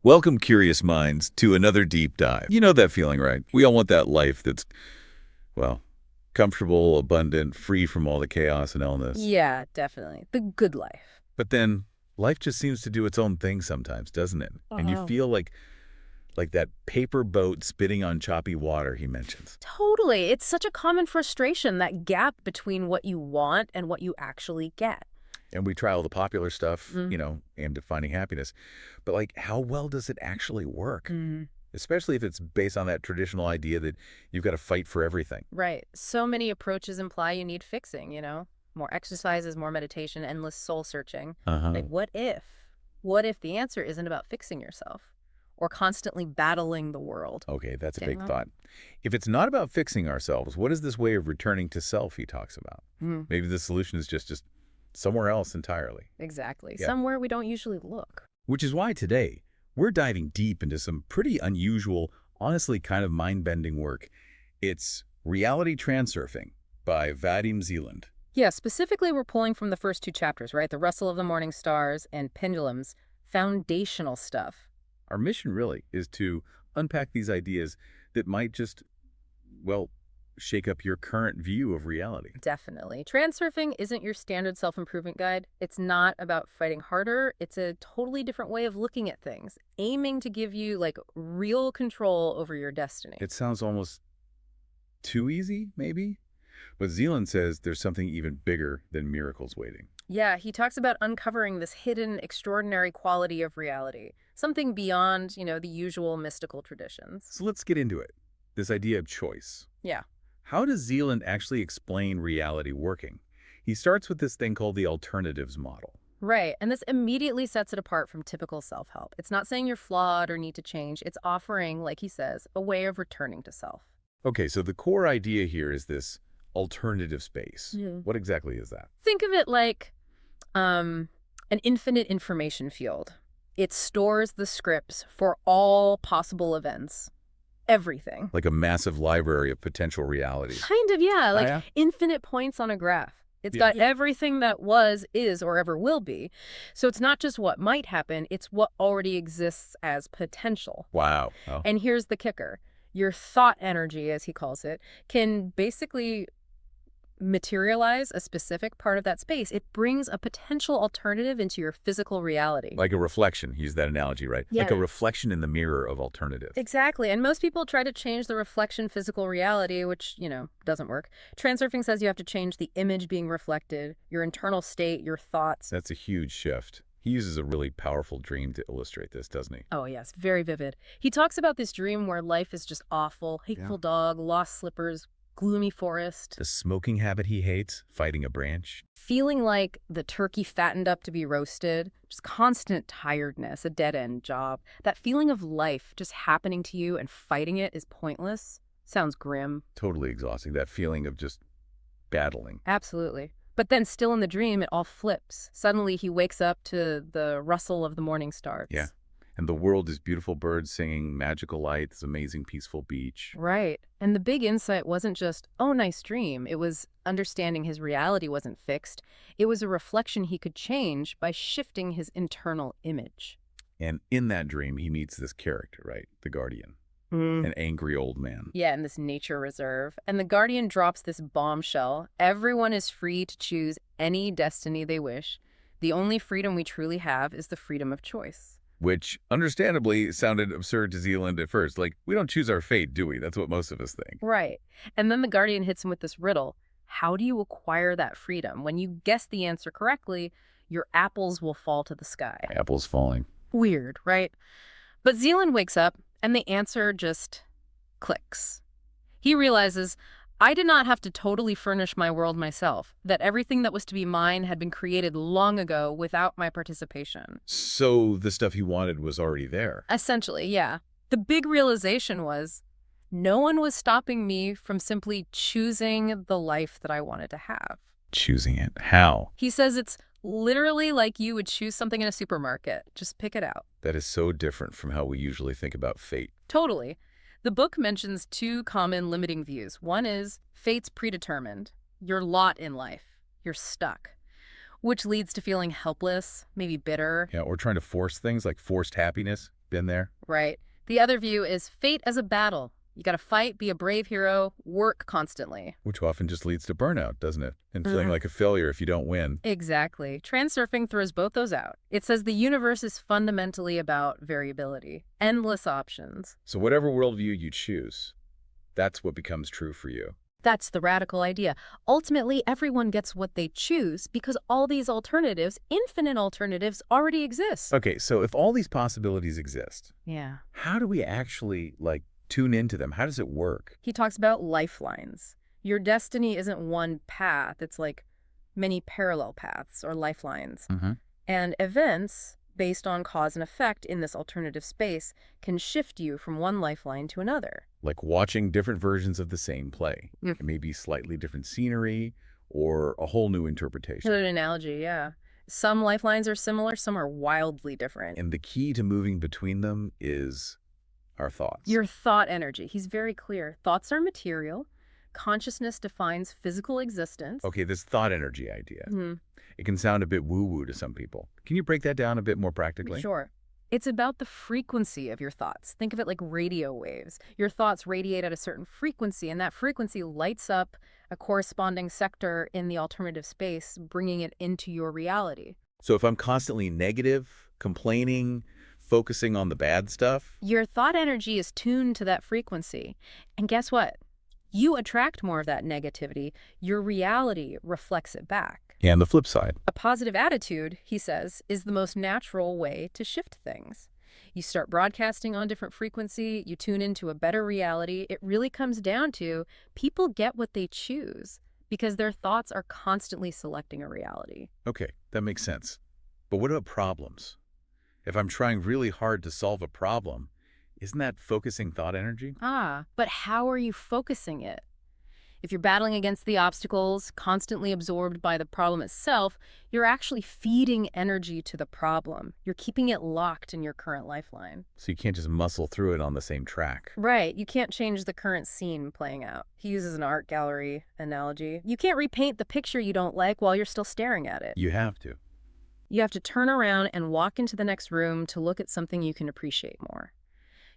Welcome, curious minds, to another deep dive. You know that feeling, right? We all want that life that's, well, comfortable, abundant, free from all the chaos and illness. Yeah, definitely. The good life. But then life just seems to do its own thing sometimes, doesn't it? And you Uh-huh. feel like that paper boat spitting on choppy water he mentions. Totally. It's such a common frustration, that gap between what you want and what you actually get. And we try all the popular stuff, Mm. aimed at finding happiness. But how well does it actually work? Mm. Especially if it's based on that traditional idea that you've got to fight for everything. Right. So many approaches imply you need fixing. More exercises, more meditation, endless soul searching. Uh-huh. Like, what if? What if the answer isn't about fixing yourself or constantly battling the world? Okay, that's a big Yeah. thought. If it's not about fixing ourselves, what is this way of returning to self he talks about? Mm. Maybe the solution is just somewhere else entirely. Exactly. Yeah. Somewhere we don't usually look. Which is why today we're diving deep into some pretty unusual, honestly kind of mind-bending work. It's Reality Transurfing by Vadim Zeland. Yeah, specifically, we're pulling from the first two chapters, right? The Rustle of the Morning Stars and Pendulums, foundational stuff. Our mission really is to unpack these ideas that might just, well, shake up your current view of reality. Definitely. Transurfing isn't your standard self-improvement guide. It's not about fighting harder. It's a totally different way of looking at things, aiming to give you, like, real control over your destiny. It sounds almost too easy, maybe? But Zeland says there's something even bigger than miracles waiting. Yeah, he talks about uncovering this hidden, extraordinary quality of reality, something beyond the usual mystical traditions. So let's get into it. This idea of choice. Yeah. How does Zeland actually explain reality working? He starts with this thing called the alternatives model. Right, and this immediately sets it apart from typical self-help. It's not saying you're flawed or need to change. It's offering, like he says, a way of returning to self. Okay, so the core idea here is this alternative space. Yeah. What exactly is that? Think of it like an infinite information field. It stores the scripts for all possible events. Everything. Like a massive library of potential realities. Kind of, yeah, like yeah? infinite points on a graph. It's Yeah. got everything that was, is, or ever will be. So it's not just what might happen, it's what already exists as potential. Wow. Oh. And here's the kicker. Your thought energy, as he calls it, can basically materialize a specific part of that space. It brings a potential alternative into your physical reality. Like a reflection. Use that analogy, right? Yeah. Like a reflection in the mirror of alternatives. Exactly. And most people try to change the reflection physical reality, which doesn't work. Transurfing says you have to change the image being reflected, your internal state, your thoughts. That's a huge shift. He uses a really powerful dream to illustrate this, doesn't he? Oh, yes. Very vivid. He talks about this dream where life is just awful, hateful dog, lost slippers, gloomy forest. The smoking habit he hates, fighting a branch. Feeling like the turkey fattened up to be roasted, just constant tiredness, a dead-end job. That feeling of life just happening to you and fighting it is pointless. Sounds grim. Totally exhausting. That feeling of just battling. Absolutely. But then still in the dream, it all flips. Suddenly he wakes up to the rustle of the morning stars. Yeah. And the world is beautiful birds singing, magical light, this amazing peaceful beach. Right. And the big insight wasn't just, oh, nice dream. It was understanding his reality wasn't fixed. It was a reflection he could change by shifting his internal image. And in that dream, he meets this character, right? The Guardian. An angry old man. Yeah, in this nature reserve. And the Guardian drops this bombshell. Everyone is free to choose any destiny they wish. The only freedom we truly have is the freedom of choice. Which, understandably, sounded absurd to Zeland at first. Like, we don't choose our fate, do we? That's what most of us think. Right. And then the Guardian hits him with this riddle. How do you acquire that freedom? When you guess the answer correctly, your apples will fall to the sky. Apples falling. Weird, right? But Zeland wakes up, and the answer just clicks. He realizes, I did not have to totally furnish my world myself, that everything that was to be mine had been created long ago without my participation. So the stuff he wanted was already there. Essentially, yeah. The big realization was, no one was stopping me from simply choosing the life that I wanted to have. Choosing it. How? He says it's literally like you would choose something in a supermarket. Just pick it out. That is so different from how we usually think about fate. Totally. The book mentions two common limiting views. One is fate's predetermined, your lot in life, you're stuck, which leads to feeling helpless, maybe bitter. Yeah, or trying to force things like forced happiness. Been there? Right. The other view is fate as a battle. You got to fight, be a brave hero, work constantly. Which often just leads to burnout, doesn't it? And feeling Mhm. like a failure if you don't win. Exactly. Transurfing throws both those out. It says the universe is fundamentally about variability, endless options. So whatever worldview you choose, that's what becomes true for you. That's the radical idea. Ultimately, everyone gets what they choose because all these alternatives, infinite alternatives, already exist. Okay, so if all these possibilities exist, Yeah. how do we actually, tune into them? How does it work? He talks about lifelines. Your destiny isn't one path, it's like many parallel paths or lifelines. Mm-hmm. And events, based on cause and effect in this alternative space, can shift you from one lifeline to another. Like watching different versions of the same play. Mm. It may be slightly different scenery or a whole new interpretation. Good analogy, yeah. Some lifelines are similar, some are wildly different. And the key to moving between them is our thoughts. Your thought energy. He's very clear. Thoughts are material. Consciousness defines physical existence. Okay, this thought energy idea. Mhm. It can sound a bit woo-woo to some people. Can you break that down a bit more practically? Sure. It's about the frequency of your thoughts. Think of it like radio waves. Your thoughts radiate at a certain frequency, and that frequency lights up a corresponding sector in the alternative space, bringing it into your reality. So if I'm constantly negative, complaining, focusing on the bad stuff, Your thought energy is tuned to that frequency. And guess what? You attract more of that negativity. Your reality reflects it back. and the flip side. A positive attitude, he says, is the most natural way to shift things. You start broadcasting on different frequency, you tune into a better reality. It really comes down to people get what they choose because their thoughts are constantly selecting a reality. Okay, that makes sense. But what about problems? If I'm trying really hard to solve a problem, isn't that focusing thought energy? But how are you focusing it? If you're battling against the obstacles, constantly absorbed by the problem itself, you're actually feeding energy to the problem. You're keeping it locked in your current lifeline. So you can't just muscle through it on the same track. Right. You can't change the current scene playing out. He uses an art gallery analogy. You can't repaint the picture you don't like while you're still staring at it. You have to. You have to turn around and walk into the next room to look at something you can appreciate more.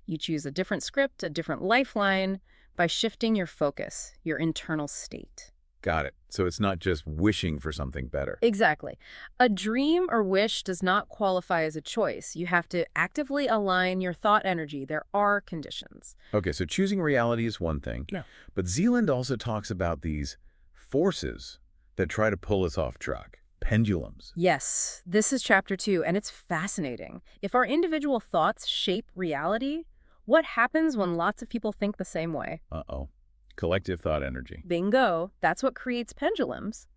You choose a different script, a different lifeline, by shifting your focus, your internal state. Got it. So it's not just wishing for something better. Exactly. A dream or wish does not qualify as a choice. You have to actively align your thought energy. There are conditions. Okay, so choosing reality is one thing. Yeah. But Zeland also talks about these forces that try to pull us off track. Pendulums. Yes, this is chapter 2, and it's fascinating. If our individual thoughts shape reality, what happens when lots of people think the same way? Uh-oh. Collective thought energy. Bingo, that's what creates pendulums.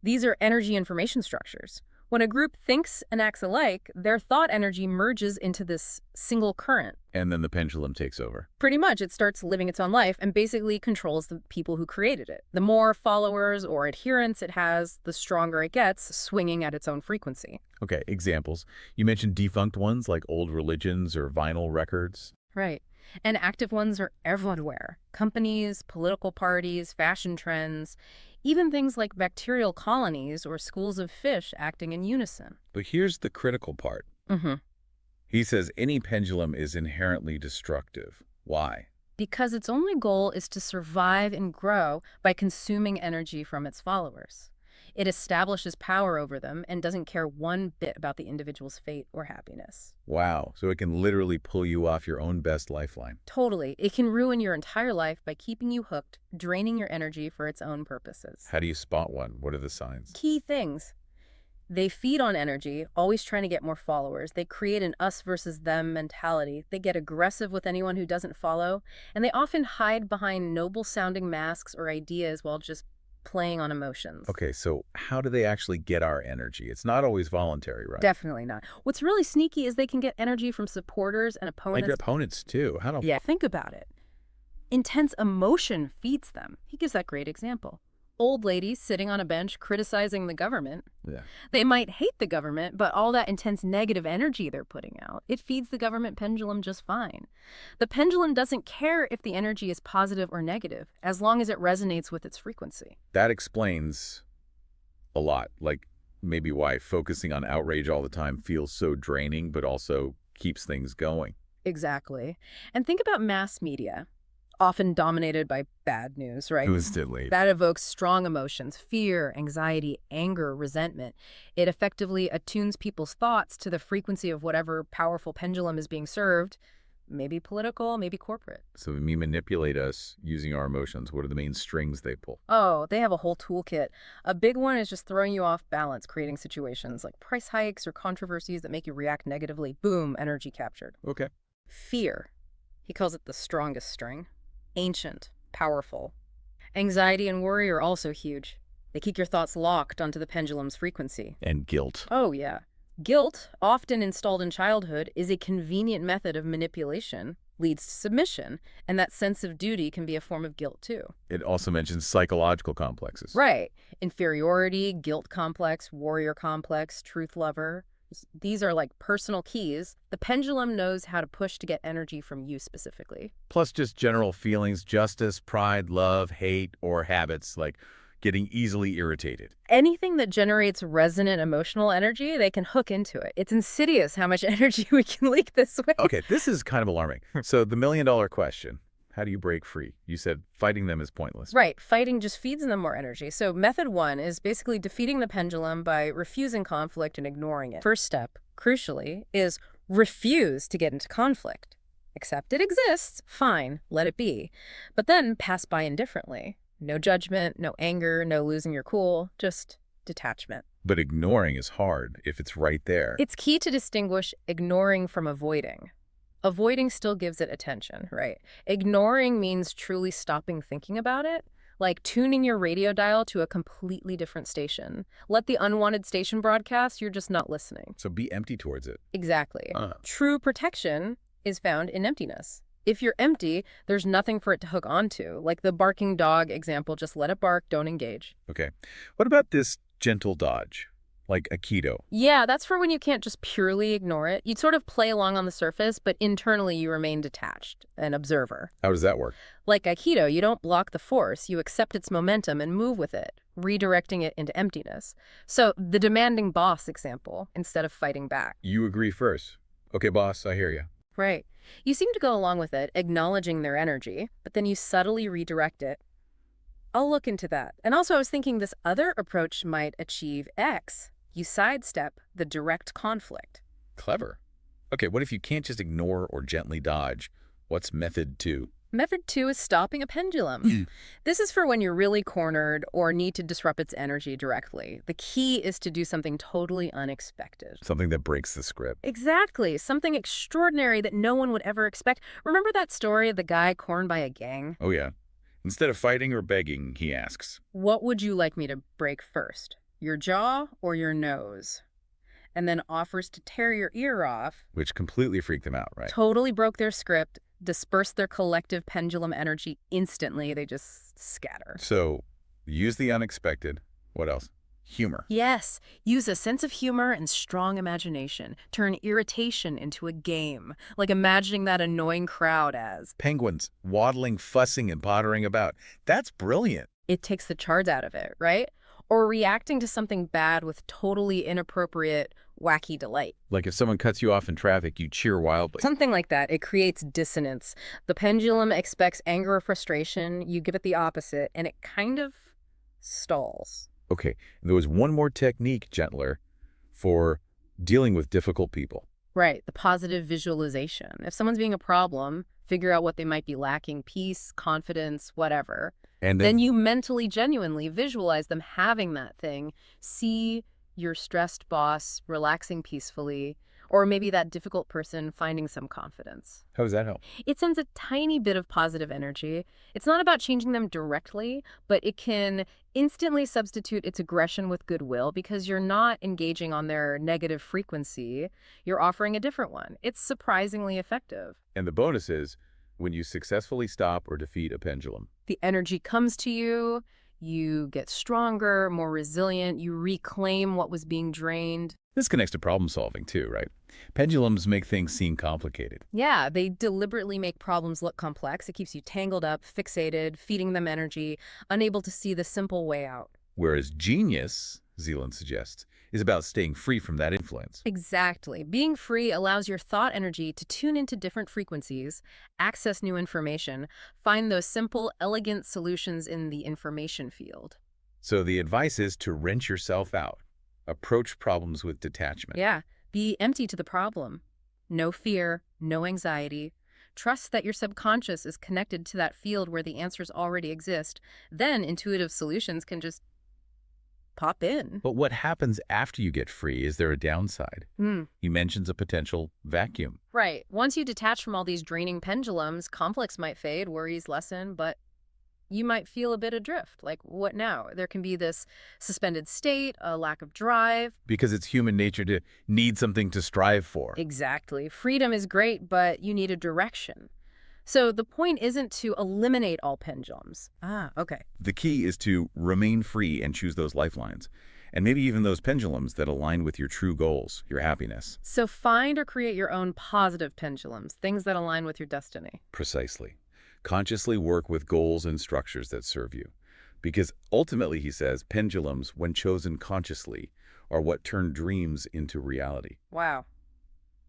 These are energy information structures. When a group thinks and acts alike, their thought energy merges into this single current. And then the pendulum takes over. Pretty much, it starts living its own life and basically controls the people who created it. The more followers or adherents it has, the stronger it gets, swinging at its own frequency. Okay, examples. You mentioned defunct ones like old religions or vinyl records. Right. And active ones are everywhere. Companies, political parties, fashion trends, even things like bacterial colonies or schools of fish acting in unison. But here's the critical part. Mm-hmm. He says any pendulum is inherently destructive. Why? Because its only goal is to survive and grow by consuming energy from its followers. It establishes power over them and doesn't care one bit about the individual's fate or happiness. Wow, so it can literally pull you off your own best lifeline. Totally. It can ruin your entire life by keeping you hooked, draining your energy for its own purposes. How do you spot one? What are the signs? Key things. They feed on energy, always trying to get more followers. They create an us versus them mentality. They get aggressive with anyone who doesn't follow. And they often hide behind noble-sounding masks or ideas while just playing on emotions. Okay, so how do they actually get our energy? It's not always voluntary, right? Definitely not. What's really sneaky is they can get energy from supporters and opponents. Like opponents, too. How do Yeah, think about it. Intense emotion feeds them. He gives that great example. Old ladies sitting on a bench criticizing the government. Yeah. They might hate the government, but all that intense negative energy they're putting out, it feeds the government pendulum just fine. The pendulum doesn't care if the energy is positive or negative, as long as it resonates with its frequency. That explains a lot. Like maybe why focusing on outrage all the time feels so draining, but also keeps things going. Exactly. And think about mass media, often dominated by bad news, right? Constantly. That evokes strong emotions, fear, anxiety, anger, resentment. It effectively attunes people's thoughts to the frequency of whatever powerful pendulum is being served, maybe political, maybe corporate. So when we manipulate us using our emotions, what are the main strings they pull? Oh, they have a whole toolkit. A big one is just throwing you off balance, creating situations like price hikes or controversies that make you react negatively. Boom, energy captured. Okay. Fear. He calls it the strongest string. Ancient, powerful. Anxiety and worry are also huge. They keep your thoughts locked onto the pendulum's frequency. And guilt. Oh, yeah. Guilt, often installed in childhood, is a convenient method of manipulation, leads to submission, and that sense of duty can be a form of guilt, too. It also mentions psychological complexes. Right. Inferiority, guilt complex, warrior complex, truth lover. These are like personal keys. The pendulum knows how to push to get energy from you specifically. Plus just general feelings, justice, pride, love, hate, or habits like getting easily irritated. Anything that generates resonant emotional energy, they can hook into it. It's insidious how much energy we can leak this way. Okay, this is kind of alarming. So the million-dollar question, how do you break free? You said fighting them is pointless. Right. Fighting just feeds them more energy. So method one is basically defeating the pendulum by refusing conflict and ignoring it. First step, crucially, is refuse to get into conflict. Accept it exists, fine, let it be. But then pass by indifferently. No judgment, no anger, no losing your cool, just detachment. But ignoring is hard if it's right there. It's key to distinguish ignoring from avoiding. Avoiding still gives it attention, right? Ignoring means truly stopping thinking about it, like tuning your radio dial to a completely different station. Let the unwanted station broadcast, you're just not listening. So be empty towards it. Exactly. True protection is found in emptiness. If you're empty, there's nothing for it to hook onto. Like the barking dog example, just let it bark, don't engage. Okay. What about this gentle dodge, like Aikido? Yeah, that's for when you can't just purely ignore it. You'd sort of play along on the surface, but internally you remain detached, an observer. How does that work? Like Aikido, you don't block the force, you accept its momentum and move with it, redirecting it into emptiness. So the demanding boss example, instead of fighting back. You agree first. Okay, boss, I hear you. Right. You seem to go along with it, acknowledging their energy, but then you subtly redirect it. I'll look into that. And also I was thinking this other approach might achieve X. You sidestep the direct conflict. Clever. Okay, what if you can't just ignore or gently dodge? What's method 2? Method 2 is stopping a pendulum. This is for when you're really cornered or need to disrupt its energy directly. The key is to do something totally unexpected. Something that breaks the script. Exactly. Something extraordinary that no one would ever expect. Remember that story of the guy cornered by a gang? Oh, yeah. Instead of fighting or begging, he asks, What would you like me to break first? Your jaw or your nose? And then offers to tear your ear off. which completely freaked them out, right? Totally broke their script, dispersed their collective pendulum energy instantly. They just scatter. So, use the unexpected. What else? Humor. Yes, use a sense of humor and strong imagination. Turn irritation into a game, like imagining that annoying crowd as. Penguins, waddling, fussing, and pottering about. That's brilliant. It takes the charge out of it, right? Or reacting to something bad with totally inappropriate, wacky delight. Like if someone cuts you off in traffic, you cheer wildly. Something like that. It creates dissonance. The pendulum expects anger or frustration. You give it the opposite, and it kind of stalls. Okay, and there was one more technique, gentler, for dealing with difficult people. Right, the positive visualization. If someone's being a problem, figure out what they might be lacking, peace, confidence, whatever. And Then you mentally, genuinely visualize them having that thing. See your stressed boss relaxing peacefully, or maybe that difficult person finding some confidence. how does that help? It sends a tiny bit of positive energy. It's not about changing them directly, but it can instantly substitute its aggression with goodwill because you're not engaging on their negative frequency. You're offering a different one. It's surprisingly effective. And the bonus is when you successfully stop or defeat a pendulum. The energy comes to you. You get stronger, more resilient. You reclaim what was being drained. This connects to problem solving too, right? Pendulums make things seem complicated. Yeah, they deliberately make problems look complex. It keeps you tangled up, fixated, feeding them energy, unable to see the simple way out. Whereas genius, Zeland suggests, is about staying free from that influence. Exactly. Being free allows your thought energy to tune into different frequencies, access new information, find those simple, elegant solutions in the information field. So the advice is to wrench yourself out. Approach problems with detachment. Yeah, be empty to the problem. No fear, no anxiety. Trust that your subconscious is connected to that field where the answers already exist. Then intuitive solutions can just pop in. But what happens after you get free? Is there a downside? Hmm. He mentions a potential vacuum. Right. Once you detach from all these draining pendulums, conflicts might fade, worries lessen, but you might feel a bit adrift. Like, what now? There can be this suspended state, a lack of drive. Because it's human nature to need something to strive for. Exactly. Freedom is great, but you need a direction. So the point isn't to eliminate all pendulums. Ah, okay. The key is to remain free and choose those lifelines. And maybe even those pendulums that align with your true goals, your happiness. So find or create your own positive pendulums, things that align with your destiny. Precisely. Consciously work with goals and structures that serve you. Because ultimately, he says, pendulums, when chosen consciously, are what turn dreams into reality. Wow.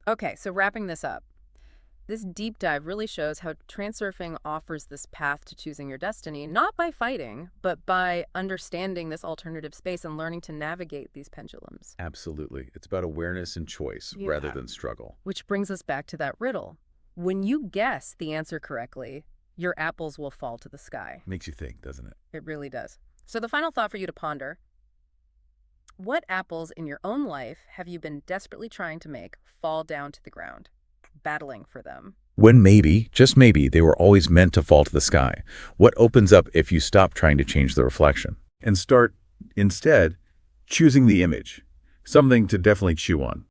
Okay, so wrapping this up. This deep dive really shows how transurfing offers this path to choosing your destiny, not by fighting, but by understanding this alternative space and learning to navigate these pendulums. Absolutely. It's about awareness and choice rather than struggle. Which brings us back to that riddle. When you guess the answer correctly, your apples will fall to the sky. Makes you think, doesn't it? It really does. So the final thought for you to ponder: what apples in your own life have you been desperately trying to make fall down to the ground, battling for them? When maybe, just maybe, they were always meant to fall to the sky. What opens up if you stop trying to change the reflection and start, instead, choosing the image? Something to definitely chew on.